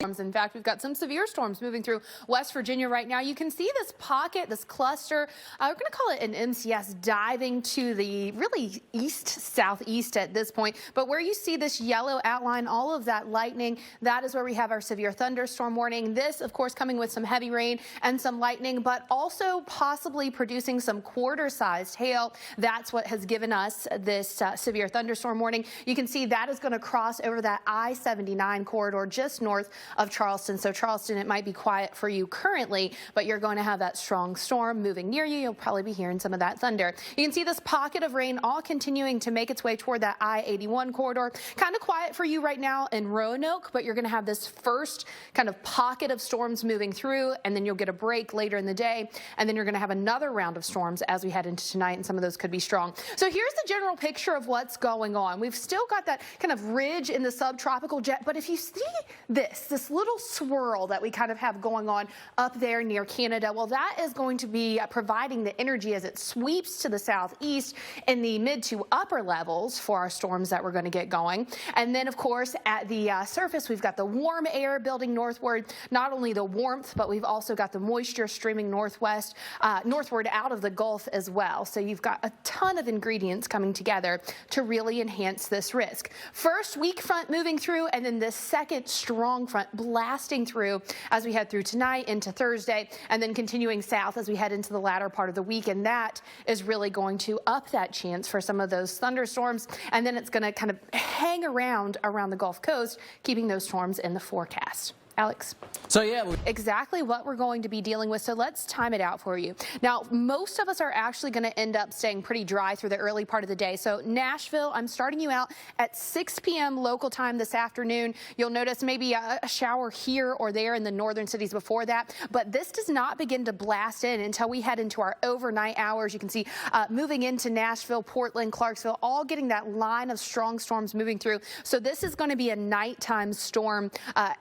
In fact, we've got some severe storms moving through West Virginia right now. You can see this pocket, this cluster. We're going to call it an MCS diving to the really east-southeast at this point. But where you see this yellow outline, all of that lightning, that is where we have our severe thunderstorm warning. This, of course, coming with some heavy rain and some lightning, but also possibly producing some quarter-sized hail. That's what has given us this severe thunderstorm warning. You can see that is going to cross over that I-79 corridor just north of Charleston. So Charleston, it might be quiet for you currently, but you're going to have that strong storm moving near you. You'll probably be hearing some of that thunder. You can see this pocket of rain all continuing to make its way toward that I-81 corridor. Kind of quiet for you right now in Roanoke, but you're going to have this first kind of pocket of storms moving through, and then you'll get a break later in the day, and then you're going to have another round of storms as we head into tonight, and some of those could be strong. So here's the general picture of what's going on. We've still got that kind of ridge in the subtropical jet, but if you see this little swirl that we kind of have going on up there near Canada, well, that is going to be providing the energy as it sweeps to the southeast in the mid to upper levels for our storms that we're going to get going. And then, of course, at the surface, we've got the warm air building northward, not only the warmth, but we've also got the moisture streaming northward out of the Gulf as well. So you've got a ton of ingredients coming together to really enhance this risk. First weak front moving through, and then the second strong front blasting through as we head through tonight into Thursday, and then continuing south as we head into the latter part of the week. And that is really going to up that chance for some of those thunderstorms. And then it's going to kind of hang around the Gulf Coast, keeping those storms in the forecast. Alex. So yeah, exactly what we're going to be dealing with. So let's time it out for you. Now, most of us are actually going to end up staying pretty dry through the early part of the day. So Nashville, I'm starting you out at 6 p.m. local time this afternoon. You'll notice maybe a shower here or there in the northern cities before that. But this does not begin to blast in until we head into our overnight hours. You can see moving into Nashville, Portland, Clarksville, all getting that line of strong storms moving through. So this is going to be a nighttime storm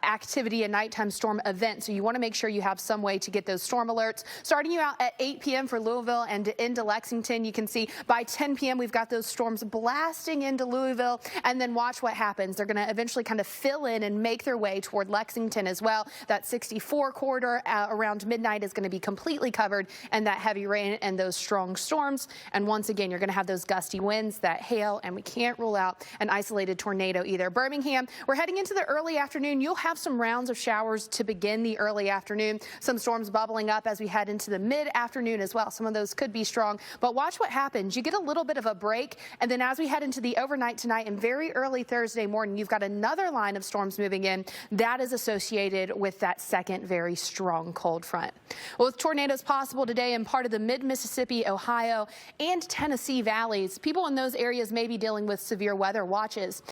activity, a nighttime storm event. So you want to make sure you have some way to get those storm alerts. Starting you out at 8 p.m. for Louisville and into Lexington, you can see by 10 p.m. we've got those storms blasting into Louisville, and then watch what happens. They're going to eventually kind of fill in and make their way toward Lexington as well. That 64 corridor around midnight is going to be completely covered in that heavy rain and those strong storms. And once again, you're going to have those gusty winds, that hail, and we can't rule out an isolated tornado either. Birmingham, we're heading into the early afternoon. You'll have some rounds of showers to begin the early afternoon. Some storms bubbling up as we head into the mid-afternoon as well. Some of those could be strong, but watch what happens. You get a little bit of a break, and then as we head into the overnight tonight and very early Thursday morning, you've got another line of storms moving in. That is associated with that second very strong cold front. Well, with tornadoes possible today in part of the mid-Mississippi, Ohio, and Tennessee valleys, people in those areas may be dealing with severe weather watches.